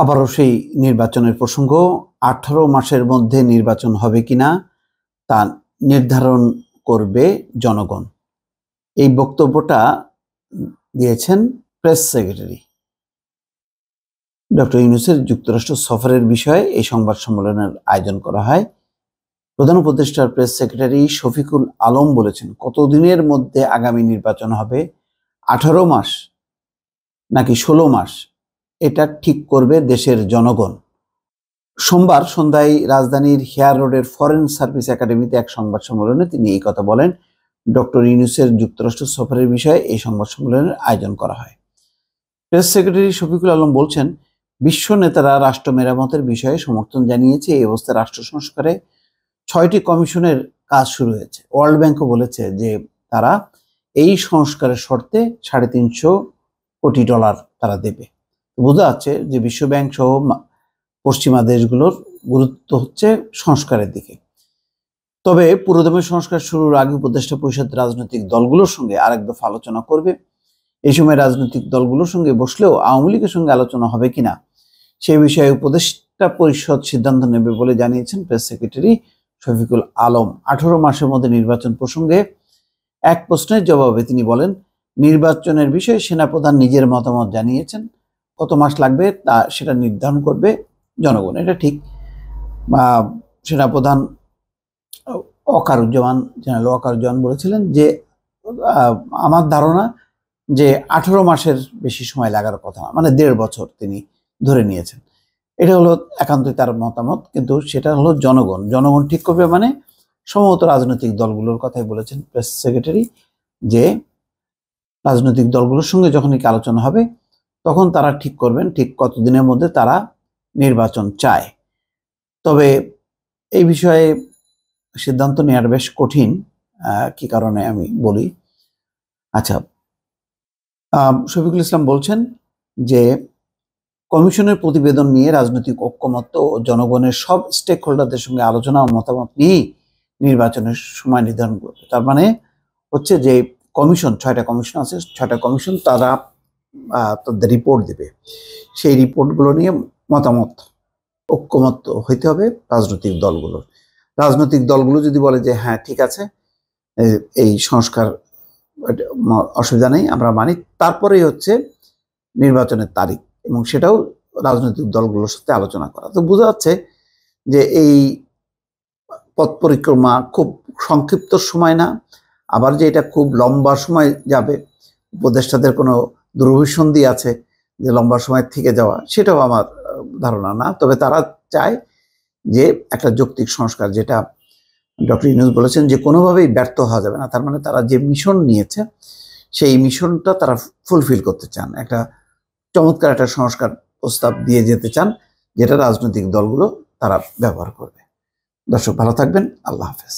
আবারও সেই নির্বাচনের প্রসঙ্গ। 18 মাসের মধ্যে নির্বাচন হবে কিনা তা নির্ধারণ করবে জনগণ। এই বক্তব্যটা দিয়েছেন প্রেস সেক্রেটারি। ডক্টর ইউনূসের যুক্তরাষ্ট্র সফরের বিষয়ে এই সংবাদ সম্মেলনের আয়োজন করা হয়। প্রধান উপদেষ্টার প্রেস সেক্রেটারি শফিকুল আলম বলেছেন, কতদিনের মধ্যে আগামী নির্বাচন হবে, 18 মাস নাকি 16 মাস, এটা ঠিক করবে দেশের জনগণ। সোমবার সন্ধ্যায় রাজধানীর হেয়ার রোডের ফরেন সার্ভিস একাডেমিতে এক সংবাদ সম্মেলনে তিনি এই কথা বলেন। ডক্টর ইউনূসের যুক্তরাষ্ট্র সফরের বিষয়ে এই সংবাদ সম্মেলনের আয়োজন করা হয়। প্রেস সেক্রেটারি শফিকুল আলম বলছেন, বিশ্ব নেতারা রাষ্ট্র মেরামতের বিষয়ে সমর্থন জানিয়েছে। এই অবস্থায় রাষ্ট্র সংস্কারে 6টি কমিশনের কাজ শুরু হয়েছে। ওয়ার্ল্ড ব্যাংকও বলেছে যে তারা এই সংস্কারের শর্তে $350 কোটি তারা দেবে। বোঝা যাচ্ছে যে বিশ্বব্যাংক সহ পশ্চিমা দেশগুলোর গুরুত্ব হচ্ছে সংস্কারের দিকে। তবে পুরোদমে সংস্কার শুরুর আগে উপদেষ্টা পরিষদ রাজনৈতিক দলগুলোর সঙ্গে আরেক দফা আলোচনা করবে। এই সময় রাজনৈতিক দলগুলোর সঙ্গে বসলেও আওয়ামী লীগের সঙ্গে আলোচনা হবে কিনা সে বিষয়ে উপদেষ্টা পরিষদ সিদ্ধান্ত নেবে বলে জানিয়েছেন প্রেস সেক্রেটারি শফিকুল আলম। 18 মাসের মধ্যে নির্বাচন প্রসঙ্গে এক প্রশ্নের জবাবে তিনি বলেন, নির্বাচনের বিষয়ে সেনাপ্রধান নিজের মতামত জানিয়েছেন। কত মাস লাগবে তা সেটা নির্ধারণ করবে জনগণ। এটা ঠিক। সেনাপ্রধান জেনারেল ওয়াকারুজ্জামান বলেছিলেন যে আমার ধারণা যে 18 মাসের বেশি সময় লাগার কথা না, মানে 1.5 বছর তিনি ধরে নিয়েছেন। এটা হলো একান্তই তার মতামত, কিন্তু সেটা হলো জনগণ ঠিক করবে। মানে সম্ভবত রাজনৈতিক দলগুলোর কথাই বলেছেন প্রেস সেক্রেটারি, যে রাজনৈতিক দলগুলোর সঙ্গে যখনই আলোচনা হবে তখন তারা ঠিক করবেন ঠিক কতদিনের মধ্যে তারা নির্বাচন চায়। তবে এই বিষয়ে সিদ্ধান্ত নেওয়ার বেশ কঠিন। কি কারণে আমি বলি। আচ্ছা, শফিকুল ইসলাম বলছেন যে কমিশনের প্রতিবেদন নিয়ে রাজনৈতিক ঐক্যমত্য ও জনগণের সব স্টেক হোল্ডারদের সঙ্গে আলোচনা ও মতামত নিয়েই নির্বাচনের সময় নির্ধারণ করবে। তার মানে হচ্ছে যে কমিশন, 6টা কমিশন আছে, 6টা কমিশন তারা তাদের রিপোর্ট দেবে। সেই রিপোর্টগুলো নিয়ে মতামত ঐক্যমত্য হইতে হবে রাজনৈতিক দলগুলো যদি বলে যে হ্যাঁ ঠিক আছে, এই সংস্কার অসুবিধা নেই, আমরা মানি, তারপরেই হচ্ছে নির্বাচনের তারিখ, এবং সেটাও রাজনৈতিক দলগুলোর সাথে আলোচনা করা। তো বোঝা যাচ্ছে যে এই পথ পরিক্রমা খুব সংক্ষিপ্ত সময় না, আবার যে এটা খুব লম্বা সময় যাবে, উপদেষ্টাদের কোনো দুরভিসন্ধি আছে যে লম্বা সময় থেকে যাওয়া, সেটাও আমার ধারণা না। তবে তারা চায় যে একটা যৌক্তিক সংস্কার, যেটা ডক্টর ইউনূস বলেছেন যে কোনোভাবেই ব্যর্থ হওয়া যাবে না। তার মানে তারা যে মিশন নিয়েছে সেই মিশনটা তারা ফুলফিল করতে চান, একটা চমৎকার একটা সংস্কার প্রস্তাব দিয়ে যেতে চান, যেটা রাজনৈতিক দলগুলো তারা ব্যবহার করবে। দর্শক ভালো থাকবেন, আল্লাহ হাফেজ।